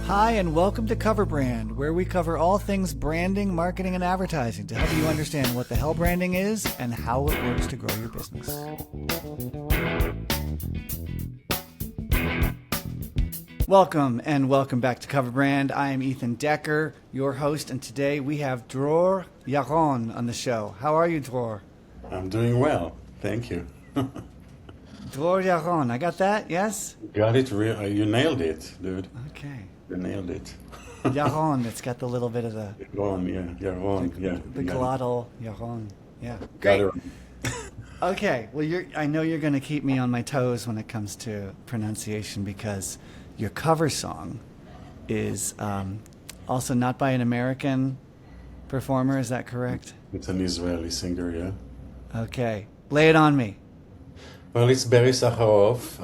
Hi, and welcome to Cover Brand, where we cover all things branding, marketing, and advertising to help you understand what the hell branding is and how it works to grow your business. Welcome, and welcome back to Cover Brand. I am Ethan Decker, your host, and today we have Dror Yaron on the show. How are you, Dror? I'm doing well, thank you. Dror Yaron, I got that? Yes? Got it, you nailed it, dude. Okay. You nailed it. Yaron, it's got the little bit of the... Yaron, yeah. The glottal, Yaron. Yeah. Got Great. it. Okay, well, I know you're going to keep me on my toes when it comes to pronunciation because your cover song is also not by an American performer. Is that correct? It's an Israeli singer, yeah. Okay, lay it on me. Well, it's Barry Sakharov,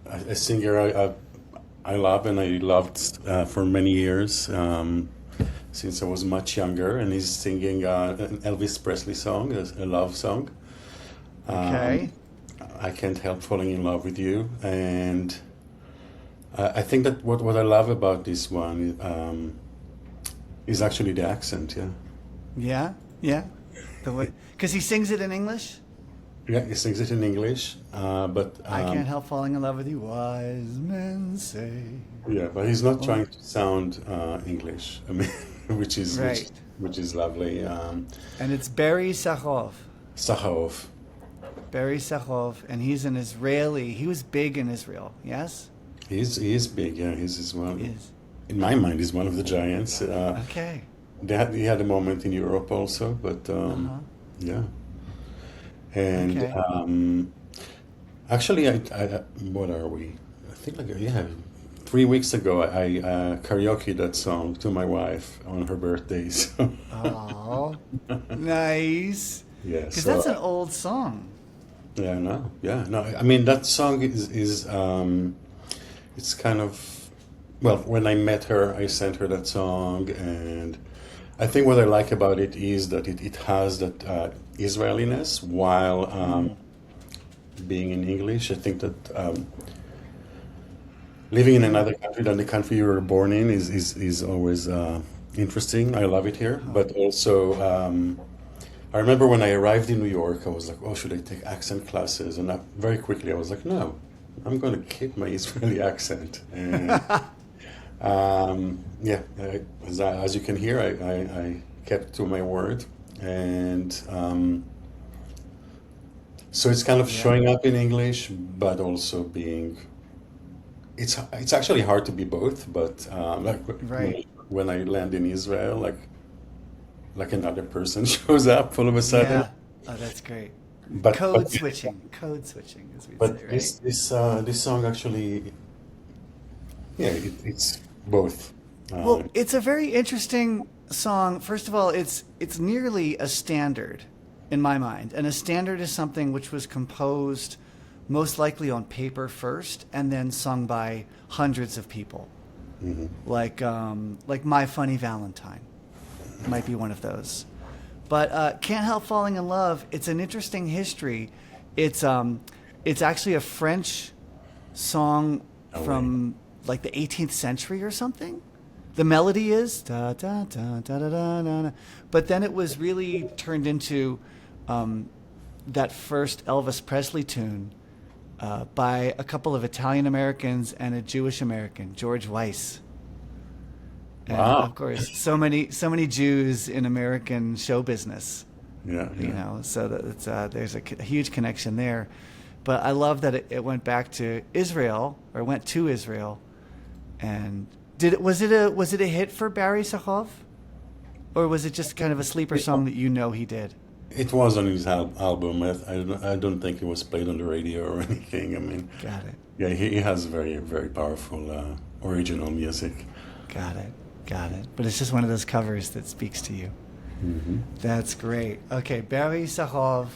a singer I love and I loved for many years since I was much younger, and he's singing an Elvis Presley song, a love song. Okay. I Can't Help Falling in Love with You, and I think that what I love about this one is actually the accent, yeah. Yeah. Because he sings it in English? Yeah, he sings it in English, but... I can't help falling in love with you, wise men say. Yeah, but he's not trying to sound English, I mean, which is right. which is lovely. And it's Barry Sakharov. Sakharov. Barry Sakharov, and he's an Israeli. He was big in Israel, yes? He is big, yeah. He's one. He is. In my mind, he's one of the giants. Okay. He had a moment in Europe also, but yeah. And okay. Actually, I what are we? I think 3 weeks ago, I karaoke that song to my wife on her birthday. So. Oh, nice. Yeah, because that's an old song. Yeah, no. I mean, that song is it's kind of, well, when I met her, I sent her that song, and I think what I like about it is that it has that Israeliness while being in English. I think that living in another country than the country you were born in is always interesting. I love it here, but also I remember when I arrived in New York, I was like, oh, should I take accent classes? And very quickly I was like, no, I'm going to keep my Israeli accent. And as you can hear, I kept to my word. And so it's kind of showing up in English, but also being... It's actually hard to be both, but when I land in Israel, like another person shows up all of a sudden. Yeah, oh, that's great. Code switching, as we say, right? But this song actually, it's both. Well, it's a very interesting song. First of all, it's nearly a standard in my mind, and a standard is something which was composed most likely on paper first and then sung by hundreds of people, like My Funny Valentine might be one of those. But Can't Help Falling in Love, it's an interesting history. It's actually a French song from like the 18th century or something. The melody is da da da da da da da, but then it was really turned into that first Elvis Presley tune by a couple of Italian Americans and a Jewish American, George Weiss. And wow. Of course, so many Jews in American show business. Yeah. You know, so that there's a huge connection there. But I love that it went back to Israel, or went to Israel. And was it a hit for Barry Sakharov, or was it just kind of a sleeper song that he did? It was on his album. I don't think it was played on the radio or anything. I mean, got it. Yeah, he has very, very powerful original music. Got it. But it's just one of those covers that speaks to you. Mm-hmm. That's great. Okay, Barry Sakharov,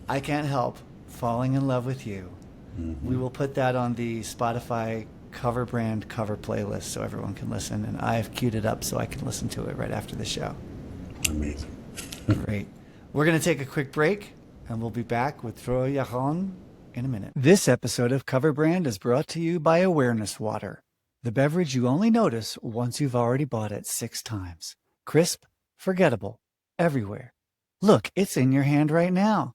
I Can't Help Falling in Love with You. Mm-hmm. We will put that on the Spotify Cover Brand cover playlist so everyone can listen, and I've queued it up so I can listen to it right after the show. Amazing. Great. We're going to take a quick break, and we'll be back with Dror Yaron in a minute. This episode of Cover Brand is brought to you by Awareness Water, the beverage you only notice once you've already bought it 6 times. Crisp, forgettable, everywhere. Look, it's in your hand right now.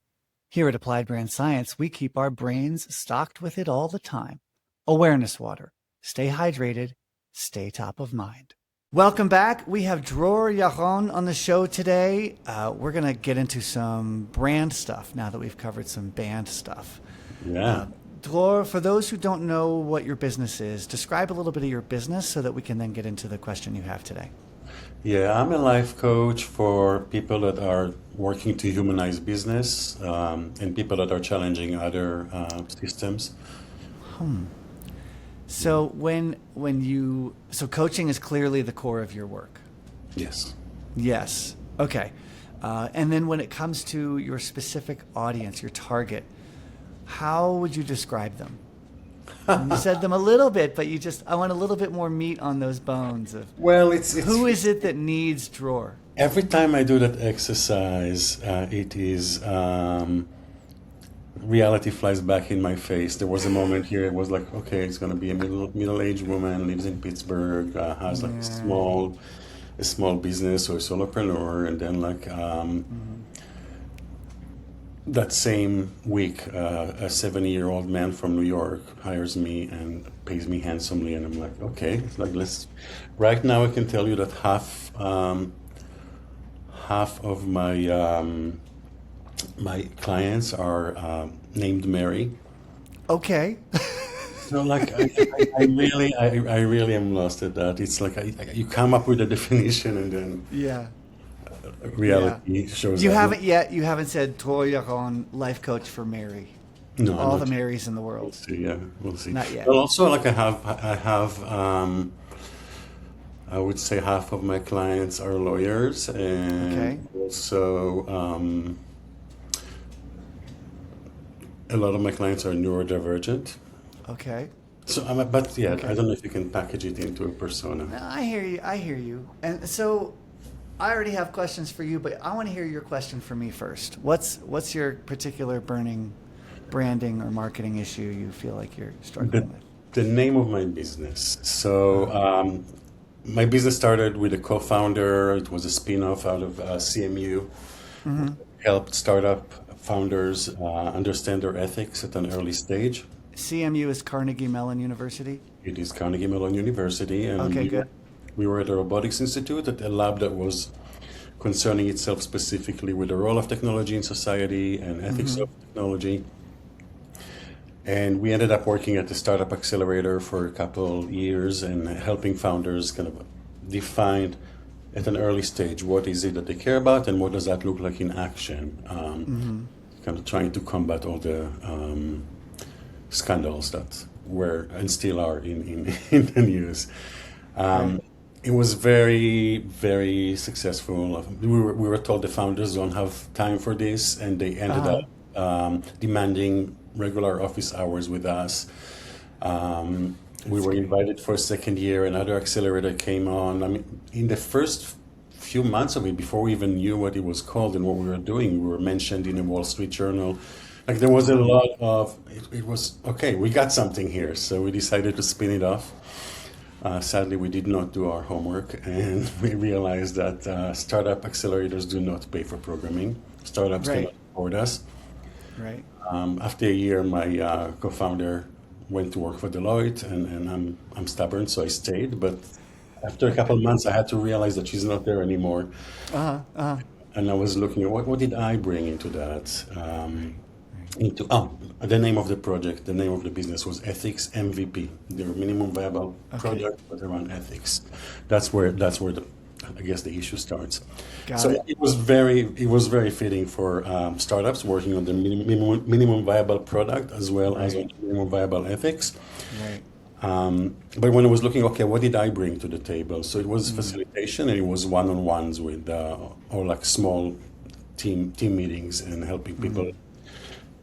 Here at Applied Brand Science, we keep our brains stocked with it all the time. Awareness Water. Stay hydrated, stay top of mind. Welcome back. We have Dror Yaron on the show today. We're going to get into some brand stuff now that we've covered some band stuff. Yeah. Dror, for those who don't know what your business is, describe a little bit of your business so that we can then get into the question you have today. Yeah, I'm a life coach for people that are working to humanize business and people that are challenging other systems. So so coaching is clearly the core of your work. Yes. Yes. Okay. And then when it comes to your specific audience, your target, how would you describe them? You said them a little bit, but I want a little bit more meat on those bones of Well, it's who is it that needs Dror? every time I do that exercise, it is reality flies back in my face. There was a moment here. It was like, okay, it's gonna be a middle-aged woman, lives in Pittsburgh, has like a small business or a solopreneur, and then like that same week, a 70-year-old man from New York hires me and pays me handsomely, and I'm like, okay, it's like right now I can tell you that half of my clients are named Mary. Okay. So like I really am lost at that. It's like you come up with a definition and then Yeah. reality shows You up. you haven't said Dror Yaron, life coach for Mary. No, All not the Marys in the world. see, yeah, we'll see. Not yet. But also, like I have, I would say half of my clients are lawyers, and Okay. also a lot of my clients are neurodivergent. Okay. So, but yeah, I don't know if you can package it into a persona. I hear you. I hear you. And so I already have questions for you, but I want to hear your question for me first. What's your particular burning branding or marketing issue you feel like you're struggling with? The name of my business. So, my business started with a co-founder. It was a spin-off out of CMU. Helped startup founders understand their ethics at an early stage. CMU is Carnegie Mellon University. It is Carnegie Mellon University, and Okay, good. we were at the Robotics Institute, at a lab that was concerning itself specifically with the role of technology in society and ethics of technology. And we ended up working at the Startup Accelerator for a couple years and helping founders kind of define at an early stage what is it that they care about and what does that look like in action. Kind of trying to combat all the scandals that were and still are in the news. It was very, very successful. We were told the founders don't have time for this, and they ended up demanding regular office hours with us. We were invited for a second year. Another accelerator came on. I mean, in the first few months of it, before we even knew what it was called and what we were doing, we were mentioned in a Wall Street Journal. Like there was a lot of, it was, okay, we got something here. So we decided to spin it off. Sadly, we did not do our homework, and we realized that startup accelerators do not pay for programming. Startups cannot afford us. Right. After a year, my co-founder went to work for Deloitte, and I'm stubborn, so I stayed. But after a couple of months, I had to realize that she's not there anymore. And I was looking at what did I bring into that? The name of the project, the name of the business was Ethics MVP. Their minimum viable product, but around ethics. That's where I guess the issue starts. Got it. It was very fitting for startups working on the minimum viable product as well as on minimum viable ethics. Right. But when I was looking, okay, what did I bring to the table? So it was facilitation, and it was one-on-ones with or like small team meetings and helping people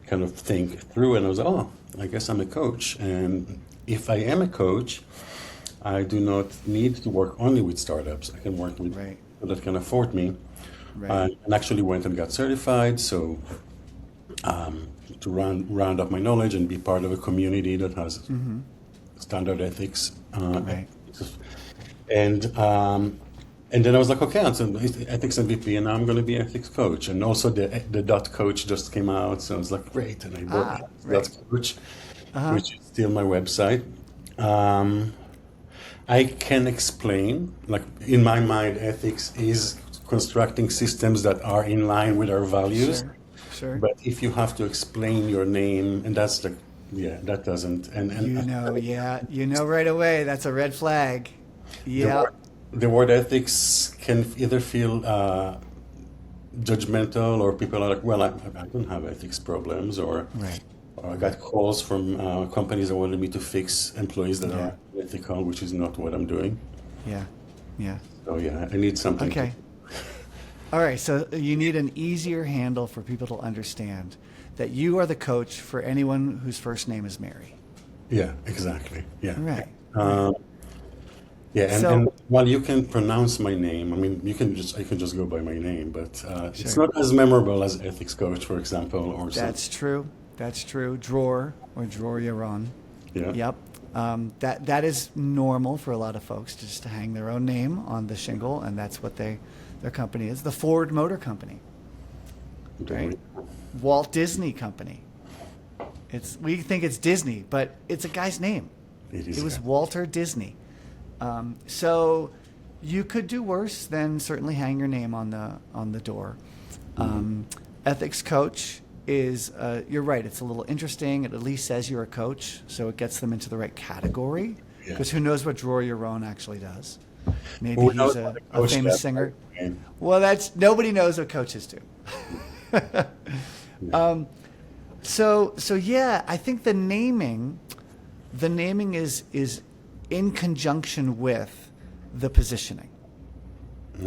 kind of think through. And I was, I guess I'm a coach. And if I am a coach, I do not need to work only with startups. I can work with people that can afford me. And actually went and got certified. So to round up my knowledge and be part of a community that has standard ethics. Right. And then I was like, okay, I'm so ethics MVP, and now I'm going to be ethics coach. And also the dot coach just came out, so I was like, great. And I bought right. dot coach, which is still my website. I can explain, like in my mind, ethics is constructing systems that are in line with our values. Sure. But if you have to explain your name, and that's the, yeah, that doesn't. And you know right away, that's a red flag. Yeah. The word ethics can either feel judgmental, or people are like, well, I don't have ethics problems, or I got calls from companies that wanted me to fix employees that are ethical, which is not what I'm doing. Yeah. So yeah, I need something. Okay. All right, so you need an easier handle for people to understand that you are the coach for anyone whose first name is Mary. Yeah, exactly. Yeah. Right. Yeah, and while you can pronounce my name, I mean, I can just go by my name, but it's not as memorable as ethics coach, for example, or That's true. Dror Yaron. Yeah. Yep. That is normal for a lot of folks just to hang their own name on the shingle, and that's what their company is. The Ford Motor Company. Right? Walt Disney Company. We think it's Disney, but it's a guy's name. It was Walter Disney. So you could do worse than certainly hang your name on the door. Ethics coach is, you're right, it's a little interesting. It at least says you're a coach, so it gets them into the right category. Because who knows what Dror Yaron actually does? Maybe he's a famous singer. Well, nobody knows what coaches do. So yeah, I think the naming is in conjunction with the positioning.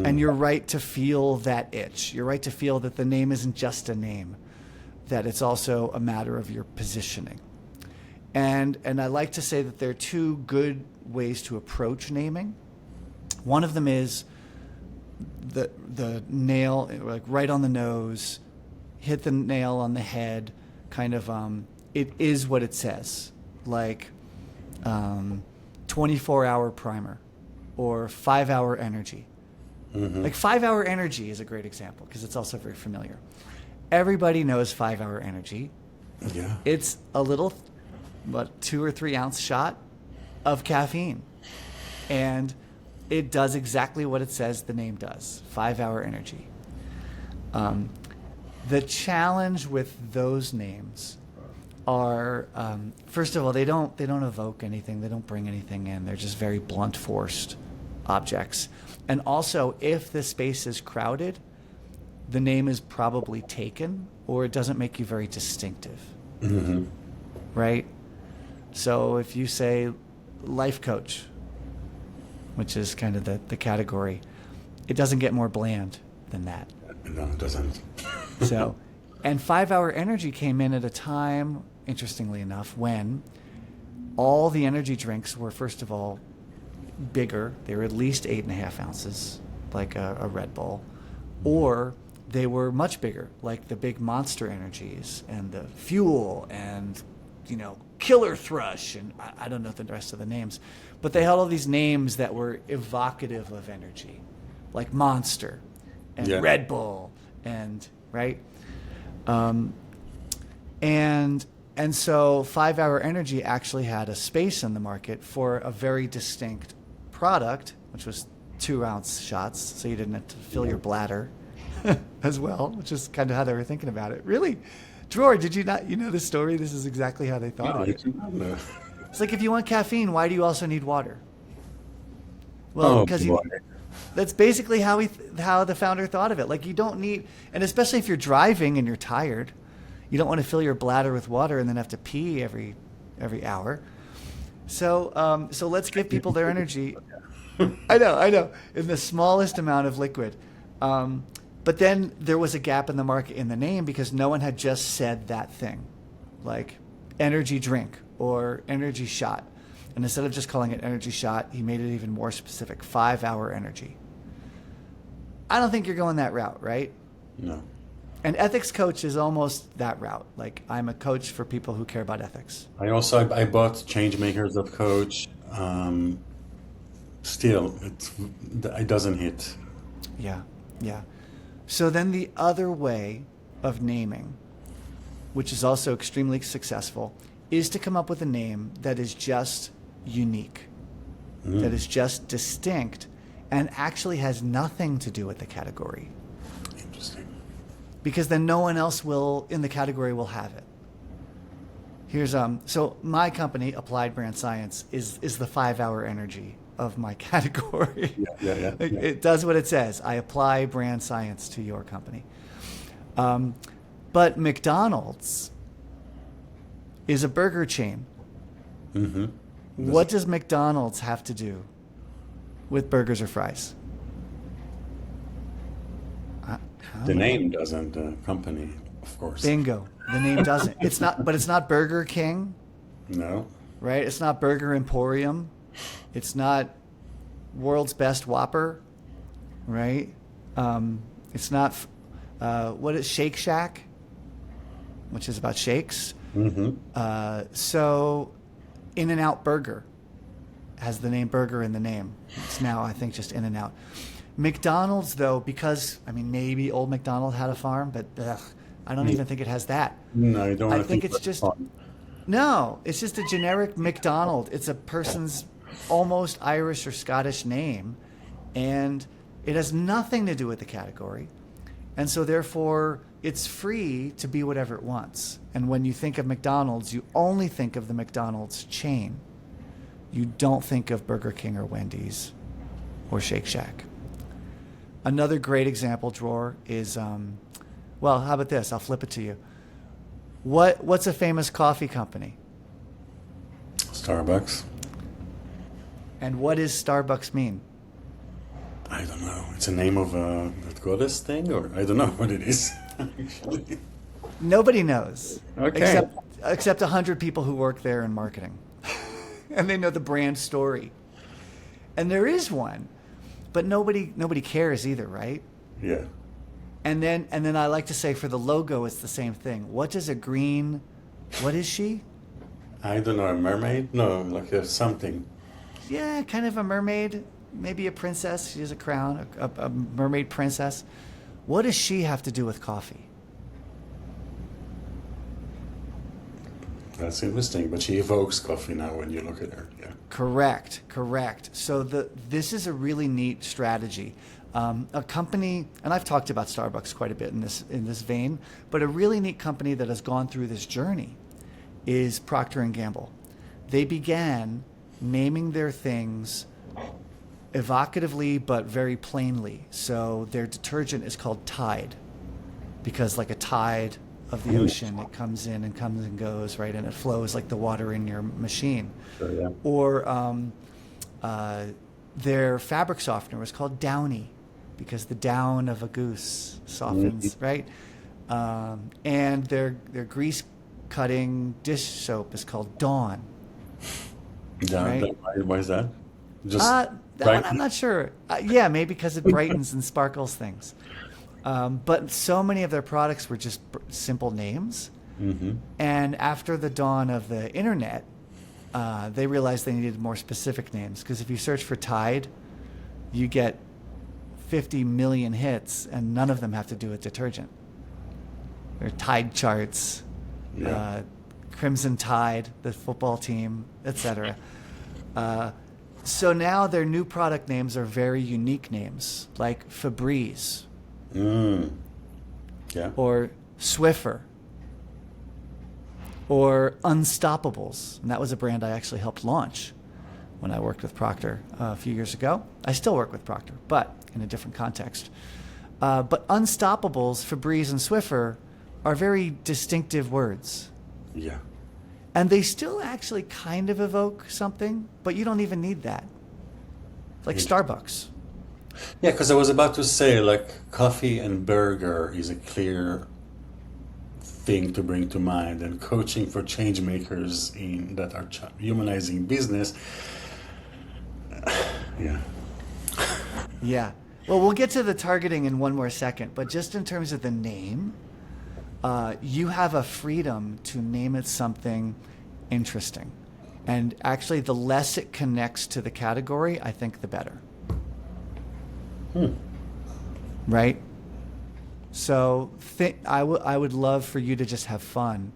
And you're right to feel that itch. You're right to feel that the name isn't just a name, that it's also a matter of your positioning. And I like to say that there are two good ways to approach naming. One of them is the nail, like right on the nose, hit the nail on the head, kind of, it is what it says, like 24-hour primer or 5-hour energy. Like 5-hour energy is a great example because it's also very familiar. Everybody knows 5-hour energy. Yeah. It's a little, 2 or 3 ounce shot of caffeine. And it does exactly what it says the name does, 5-hour energy. The challenge with those names are, first of all, they don't evoke anything. They don't bring anything in. They're just very blunt forced objects. And also, if the space is crowded, the name is probably taken, or it doesn't make you very distinctive. Right? So if you say life coach, which is kind of the category, it doesn't get more bland than that. No, it doesn't. So, and 5-hour energy came in at a time, interestingly enough, when all the energy drinks were, first of all, bigger. They were at least 8.5 ounces, like a Red Bull, or they were much bigger, like the big Monster energies and the Fuel and, Killer Thrush, and I don't know the rest of the names, but they had all these names that were evocative of energy, like Monster and Red Bull, and right, and so 5-hour energy actually had a space in the market for a very distinct product, which was 2-ounce shots, so you didn't have to fill your bladder as well, which is kind of how they were thinking about it. Really, Dror, did you not? You know the story? This is exactly how they thought of it. It's like, if you want caffeine, why do you also need water? Well, because that's basically how the founder thought of it. Like, you don't need, and especially if you're driving and you're tired, you don't want to fill your bladder with water and then have to pee every hour. So let's give people their energy. I know, in the smallest amount of liquid. But then there was a gap in the market in the name because no one had just said that thing, like energy drink or energy shot. And instead of just calling it energy shot, he made it even more specific, 5-hour energy. I don't think you're going that route, right? No. And ethics coach is almost that route. Like I'm a coach for people who care about ethics. I bought changemakers.coach. Still, it doesn't hit. Yeah, yeah. So then the other way of naming, which is also extremely successful, is to come up with a name that is just unique, that is just distinct, and actually has nothing to do with the category. Interesting. Because then no one else will in the category will have it. Here's so my company, Applied Brand Science, is the 5-hour energy of my category. Yeah. It does what it says. I apply brand science to your company. But McDonald's is a burger chain. Mm-hmm. What does McDonald's have to do with burgers or fries? The name doesn't, the company, of course. Bingo. The name doesn't. It's not, but it's not Burger King, No. right? It's not Burger Emporium. It's not World's Best Whopper, right? It's not, what is Shake Shack, which is about shakes. Mm-hmm. So In-N-Out Burger has the name burger in the name. It's now, I think, just In-N-Out. McDonald's, though, because, I mean, maybe old McDonald had a farm, but I don't even think it has that. No, I don't I want to think it's just, no, it's just a generic McDonald. It's a person's almost Irish or Scottish name, and it has nothing to do with the category. And so therefore, it's free to be whatever it wants. And when you think of McDonald's, you only think of the McDonald's chain. You don't think of Burger King or Wendy's or Shake Shack. Another great example, Dror, is, well, how about this? I'll flip it to you. What's a famous coffee company? Starbucks. And what does Starbucks mean? I don't know. It's a name of a goddess thing, or I don't know what it is. Actually. Nobody knows. Okay. Except 100 people who work there in marketing. And they know the brand story. And there is one, but nobody cares either, right? Yeah. And then I like to say for the logo, it's the same thing. What does a green, what is she? I don't know. A mermaid? No, like a something. Yeah, kind of a mermaid, maybe a princess. She has a crown, a mermaid princess. What does she have to do with coffee? That's interesting, but she evokes coffee now when you look at her. Yeah. Correct. So this is a really neat strategy. A company, and I've talked about Starbucks quite a bit in this vein, but a really neat company that has gone through this journey is Procter & Gamble. They began naming their things evocatively but very plainly. So their detergent is called Tide, because like a tide of the ocean, it comes in and comes and goes, right? And it flows like the water in your machine. Sure, yeah. Or their fabric softener was called Downy, because the down of a goose softens, right? And their grease cutting dish soap is called Dawn. Right? Why is that? Just That one I'm not sure. Yeah, maybe because it brightens and sparkles things. But so many of their products were just simple names. Mm-hmm. And after the dawn of the internet, they realized they needed more specific names. Because if you search for Tide, you get 50 million hits, and none of them have to do with detergent. There are Tide charts, Crimson Tide, the football team, etc. So now their new product names are very unique names, like Febreze. Yeah. Or Swiffer, or Unstoppables. And that was a brand I actually helped launch when I worked with Procter a few years ago. I still work with Procter, but in a different context. But Unstoppables, Febreze, and Swiffer are very distinctive words. Yeah. And they still actually kind of evoke something, but you don't even need that. Like Starbucks. Yeah, because I was about to say, like, coffee and burger is a clear thing to bring to mind, and coaching for change makers that are humanizing business. Yeah. Yeah. Well, we'll get to the targeting in one more second, but just in terms of the name, you have a freedom to name it something interesting. And actually, the less it connects to the category, I think the better. Right? So I would love for you to just have fun.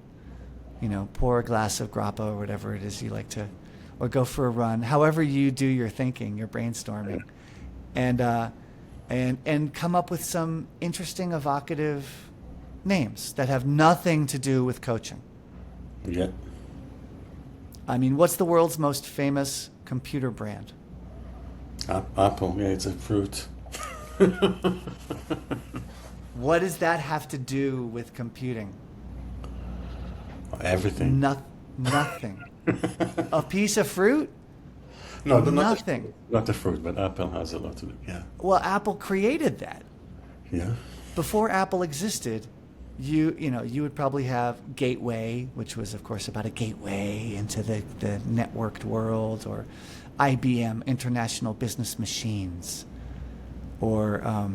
Pour a glass of grappa or whatever it is you like to, or go for a run. However you do your thinking, your brainstorming, and come up with some interesting, evocative names that have nothing to do with coaching. Yeah. I mean, what's the world's most famous computer brand? Apple. Yeah, it's a fruit. What does that have to do with computing? Everything. Nothing. A piece of fruit? No, nothing. Not the fruit, but Apple has a lot to do. Yeah. Well, Apple created that. Yeah. Before Apple existed, you would probably have Gateway, which was, of course, about a gateway into the networked world, or IBM, International Business Machines, or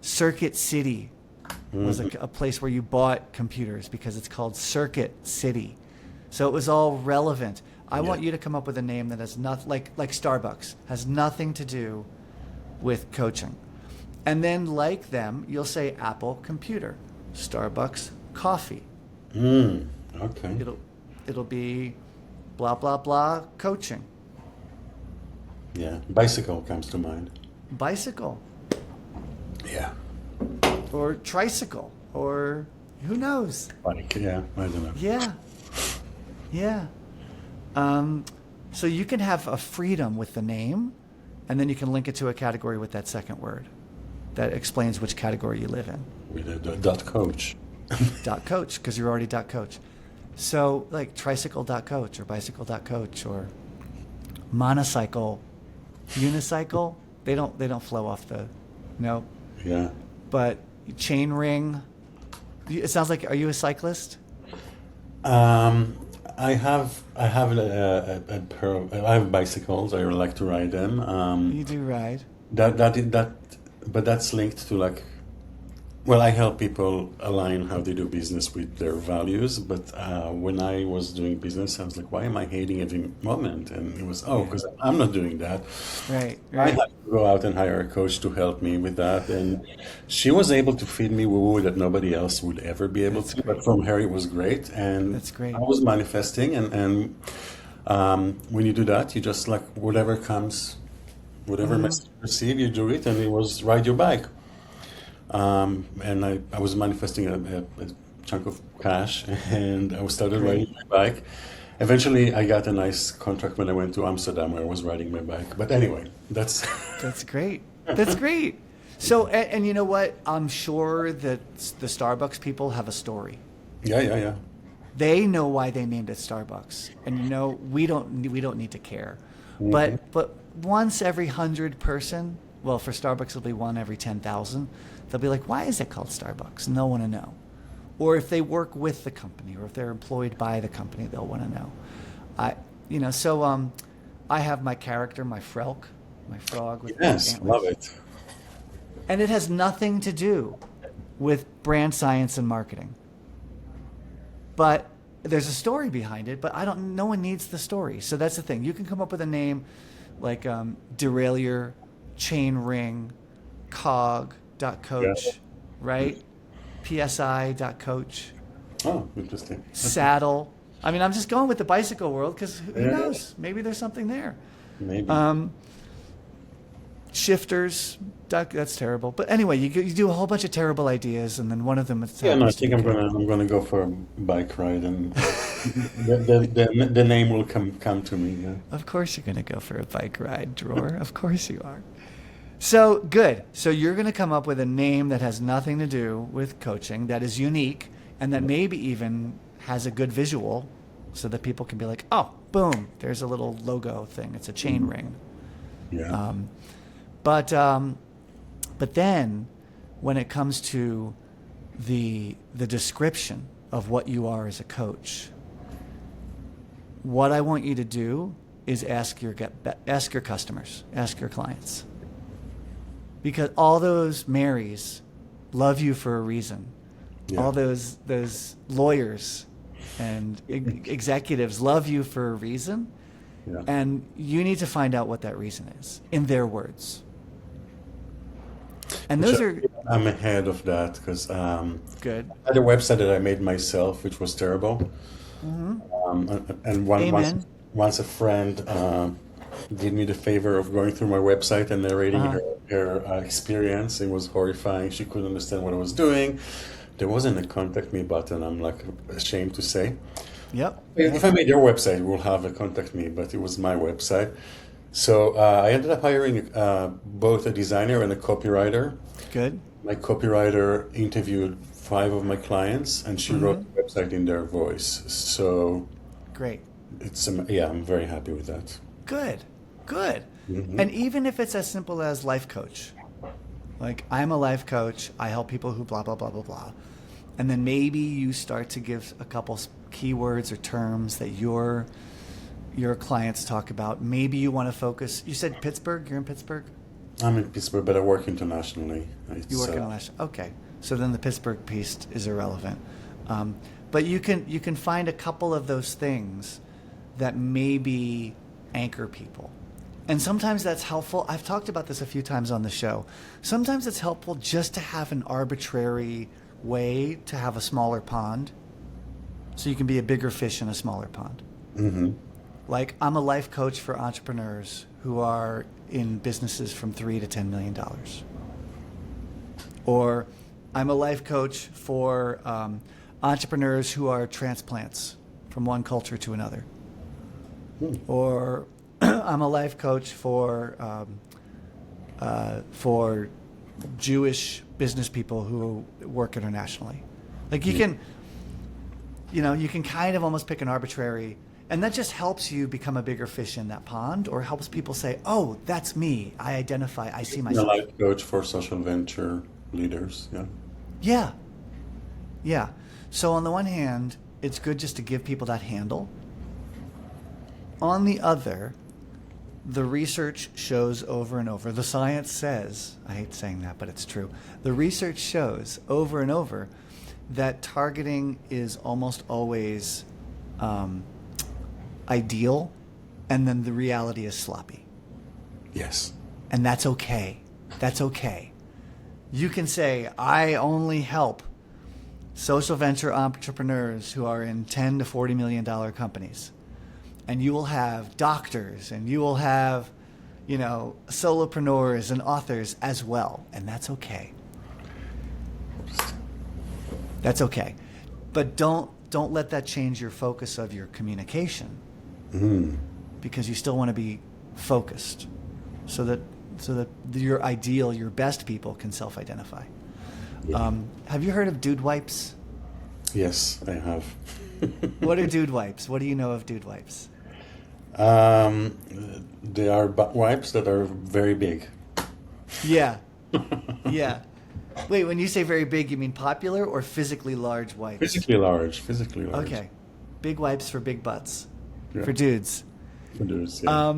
Circuit City was a place where you bought computers because it's called Circuit City. So it was all relevant. I want you to come up with a name that has nothing, like Starbucks, has nothing to do with coaching. And then, like them, you'll say Apple Computer, Starbucks Coffee. Okay. It'll be blah, blah, blah coaching. Yeah. Bicycle comes to mind. Bicycle. Yeah. Or tricycle. Or who knows? Bike. Yeah. I don't know. Yeah. Yeah. So you can have a freedom with the name, and then you can link it to a category with that second word that explains which category you live in. With a dot coach. .coach, because you're already .coach. So like tricycle.coach or bicycle.coach or monocycle, unicycle, they don't flow off the, no. Yeah. But chain ring, it sounds like, are you a cyclist? I have I have bicycles. I like to ride them. You do ride. But that's linked to well, I help people align how they do business with their values. But when I was doing business, I was like, why am I hating every moment? And it was, because I'm not doing that. Right. I had to go out and hire a coach to help me with that. And she was able to feed me woo-woo that nobody else would ever be able to. But from her, it was great. And That's great. I was manifesting. And when you do that, you just whatever comes, whatever message you receive, you do it. And it was ride your bike. And I was manifesting a chunk of cash, and I started riding my bike. Eventually, I got a nice contract when I went to Amsterdam, where I was riding my bike. But anyway, that's great. That's great. So, and you know what? I'm sure that the Starbucks people have a story. Yeah. They know why they named it Starbucks, and we don't need to care. Mm-hmm. But once every 100 person, well, for Starbucks it'll be one every 10,000. They'll be like, why is it called Starbucks? And they'll want to know. Or if they work with the company, or if they're employed by the company, they'll want to know. I have my character, my Frelk, my frog with yes, antlers. love it. And it has nothing to do with brand science and marketing. But there's a story behind it, but no one needs the story. So that's the thing. You can come up with a name like Derailleur, Chain Ring, Cog.coach, right? PSI.coach. Oh, interesting. Saddle. I mean, I'm just going with the bicycle world because who knows? Maybe there's something there. Maybe. Shifters. That's terrible. But anyway, you do a whole bunch of terrible ideas, and then one of them is. Yeah, no, I think I'm gonna go for a bike ride, and the name will come to me. Yeah. Of course, you're gonna go for a bike ride, Dror. Of course you are. So good. So you're going to come up with a name that has nothing to do with coaching, that is unique, and that maybe even has a good visual, so that people can be like, "Oh, boom! There's a little logo thing. It's a chain ring." Yeah. But then, when it comes to the description of what you are as a coach, what I want you to do is ask your customers, ask your clients. Because all those Marys love you for a reason. Yeah. All those lawyers and executives love you for a reason, Yeah. and you need to find out what that reason is in their words. And Which those are I'm ahead of that because good. I had a website that I made myself, which was terrible. And Amen. once a friend did me the favor of going through my website and narrating her experience. It was horrifying. She couldn't understand what I was doing. There wasn't a contact me button. I'm like ashamed to say. Yep. If I made your website, we'll have a contact me, but it was my website. So I ended up hiring both a designer and a copywriter. Good. My copywriter interviewed 5 of my clients, and she wrote the website in their voice. So Great. it's yeah, I'm very happy with that. Good. Good. And even if it's as simple as life coach, like I'm a life coach, I help people who blah, blah, blah, blah, blah. And then maybe you start to give a couple keywords or terms that your clients talk about. Maybe you want to focus. You said Pittsburgh. You're in Pittsburgh? I'm in Pittsburgh, but I work internationally. You work internationally. Okay. So then the Pittsburgh piece is irrelevant. But you can find a couple of those things that maybe anchor people. And sometimes that's helpful. I've talked about this a few times on the show. Sometimes it's helpful just to have an arbitrary way to have a smaller pond so you can be a bigger fish in a smaller pond. Like I'm a life coach for entrepreneurs who are in businesses from $3 to $10 million. Or I'm a life coach for entrepreneurs who are transplants from one culture to another. Or I'm a life coach for Jewish business people who work internationally. Like you can kind of almost pick an arbitrary, and that just helps you become a bigger fish in that pond, or helps people say, "Oh, that's me. I identify. I see I'm a myself." life coach for social venture leaders. Yeah. Yeah. Yeah. So on the one hand, it's good just to give people that handle. On the other, the research shows over and over, the science says, I hate saying that, but it's true. The research shows over and over that targeting is almost always ideal, and then the reality is sloppy. Yes. And that's okay. That's okay. You can say, I only help social venture entrepreneurs who are in $10 to $40 million companies. And you will have doctors, and you will have, solopreneurs and authors as well. And that's okay. That's okay. But don't let that change your focus of your communication. Because you still want to be focused so that your ideal, your best people can self-identify. Yeah. Have you heard of dude wipes? Yes, I have. What are dude wipes? What do you know of dude wipes? They are butt wipes that are very big. Yeah. Yeah. Wait, when you say very big, you mean popular or physically large wipes? Physically large. Okay. Big wipes for big butts. Yeah. For dudes. For dudes, yeah.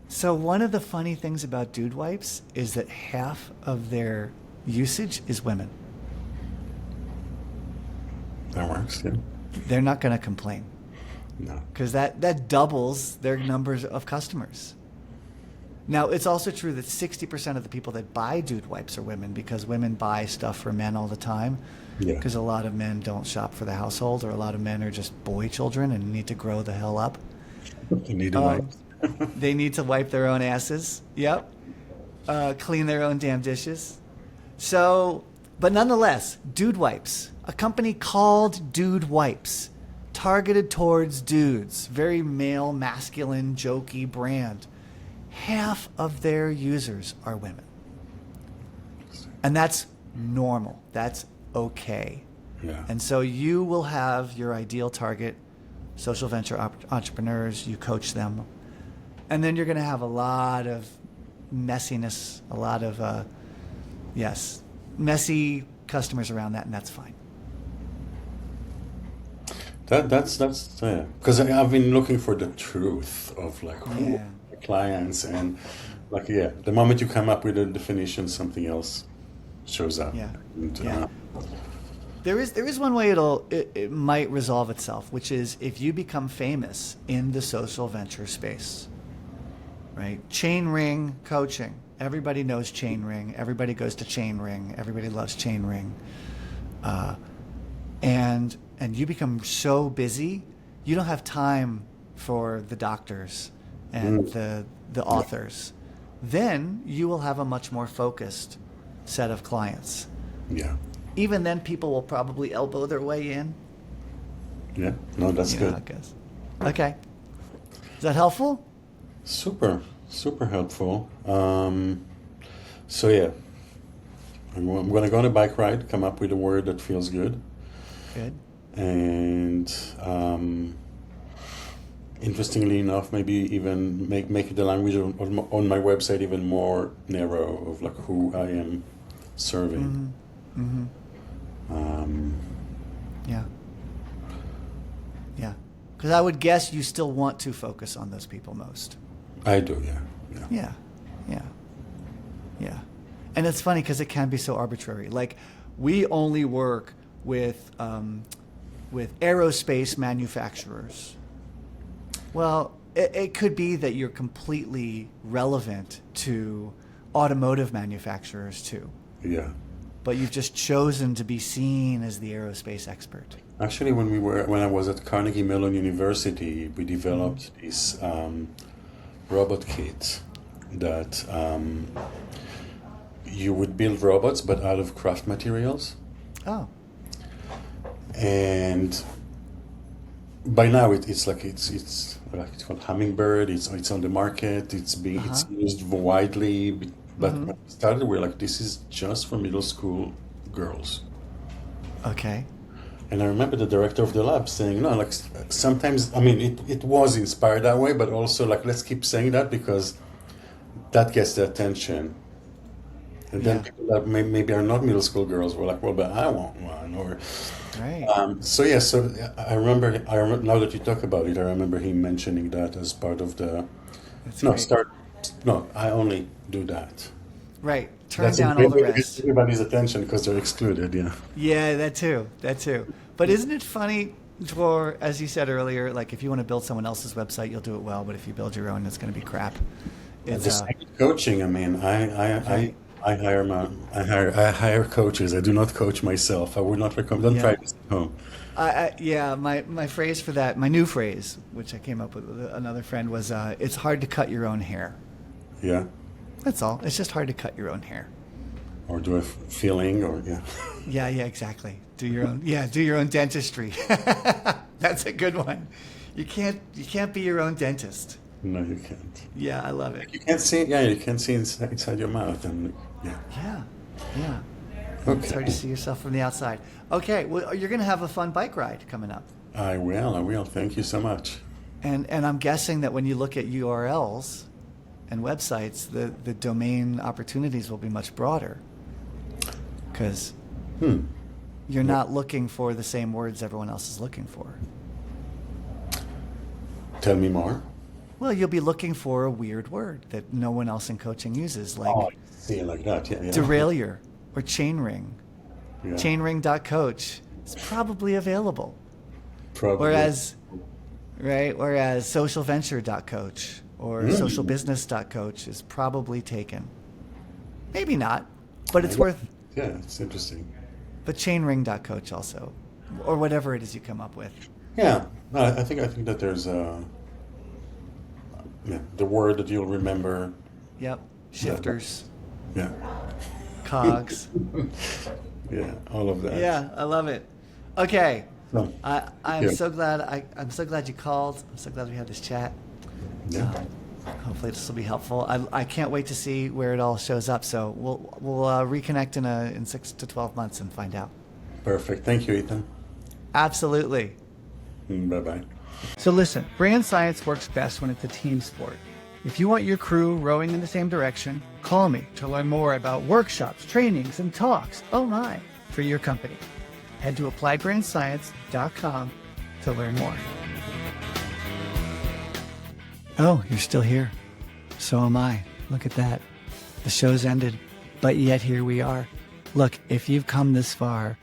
So one of the funny things about dude wipes is that half of their usage is women. That works, yeah. They're not going to complain. No. Because that doubles their numbers of customers. Now, it's also true that 60% of the people that buy dude wipes are women, because women buy stuff for men all the time. Yeah. Because a lot of men don't shop for the household, or a lot of men are just boy children and need to grow the hell up. You need a wipe. They need to wipe their own asses. Yep. Clean their own damn dishes. So, but nonetheless, Dude Wipes, a company called Dude Wipes, targeted towards dudes, very male, masculine, jokey brand. Half of their users are women. And that's normal. That's okay. Yeah. And so you will have your ideal target, social venture entrepreneurs, you coach them. And then you're going to have a lot of messiness, a lot of, messy customers around that, and that's fine. That's yeah. Because I've been looking for the truth of like who Yeah. are the clients, and like the moment you come up with a definition, something else shows up. Yeah. And, Yeah. There is one way it might resolve itself, which is if you become famous in the social venture space, right? Chain ring coaching. Everybody knows chain ring. Everybody goes to chain ring. Everybody loves chain ring. And you become so busy, you don't have time for the doctors and the authors. Then you will have a much more focused set of clients. Yeah. Even then, people will probably elbow their way in. Yeah. No, that's You know good. how it goes. Okay. Is that helpful? Super, super helpful. So yeah, I'm gonna go on a bike ride, come up with a word that feels good, Good. and interestingly enough, maybe even make the language on my website even more narrow of like who I am serving. Yeah. Yeah. Because I would guess you still want to focus on those people most. I do, yeah, yeah. Yeah. Yeah. Yeah. And it's funny because it can be so arbitrary. Like, we only work with aerospace manufacturers. Well, it could be that you're completely relevant to automotive manufacturers too, Yeah. but you've just chosen to be seen as the aerospace expert. Actually, when I was at Carnegie Mellon University, we developed this robot kit that you would build robots, but out of craft materials. Oh, And by now it's called Hummingbird. It's on the market. It's used widely. But when we started, we're like, this is just for middle school girls. okay. And I remember the director of the lab saying, no, like sometimes, I mean, it was inspired that way, but also like, let's keep saying that because that gets the attention. And then Yeah. people that maybe are not middle school girls were like, well, but I want one. Or Right. so I remember now that you talk about it, I remember him mentioning that as part of the That's great. I only do that. Right. Turn That's down all the gets rest. everybody's attention because they're excluded. Yeah. Yeah, that too. That too. But isn't it funny, Dror, as you said earlier, like if you want to build someone else's website, you'll do it well, but if you build your own, it's going to be crap. It's The same with coaching. I mean, I hire coaches. I do not coach myself. I would not recommend. Don't Yeah. try this at home. my phrase for that, my new phrase, which I came up with another friend, was it's hard to cut your own hair. Yeah. That's all. It's just hard to cut your own hair. Or do a feeling, or yeah. Yeah, exactly. Do your own dentistry. That's a good one. You can't be your own dentist. No, you can't. Yeah, I love it. You can't see. Yeah, you can't see inside your mouth, and yeah. Yeah. It's hard to Okay. see yourself from the outside. Okay, well, you're going to have a fun bike ride coming up. I will. Thank you so much. And I'm guessing that when you look at URLs and websites, the domain opportunities will be much broader. Because you're not looking for the same words everyone else is looking for. Tell me more. Well, you'll be looking for a weird word that no one else in coaching uses, like Oh, I see it like that. Yeah. derailleur or chainring. Yeah. Chainring.coach is probably available. Probably. Whereas socialventure.coach or socialbusiness.coach is probably taken. Maybe not, but it's worth. Yeah, it's interesting. But chainring.coach also, or whatever it is you come up with. Yeah, no, I think that there's the word that you'll remember. Yep. Shifters, Yeah, cogs. yeah, all of that. Yeah, I love it. Okay. So, I'm yeah. so glad I'm so glad you called. I'm so glad we had this chat. Yeah. Hopefully this will be helpful. I can't wait to see where it all shows up. So we'll reconnect in 6 to 12 months and find out. Perfect. Thank you, Ethan. Absolutely. Bye bye. So listen, brand science works best when it's a team sport. If you want your crew rowing in the same direction, call me to learn more about workshops, trainings, and talks, oh my, for your company. Head to appliedbrandscience.com to learn more. Oh, you're still here. So am I. Look at that. The show's ended, but yet here we are. Look, if you've come this far,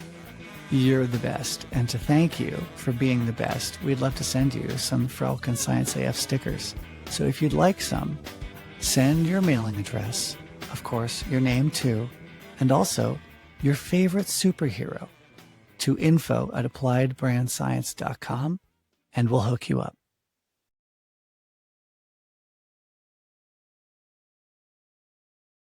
You're the best. And to thank you for being the best, we'd love to send you some Frelk and Science AF stickers. So if you'd like some, send your mailing address, of course, your name too, and also your favorite superhero to info@appliedbrandscience.com, and we'll hook you up.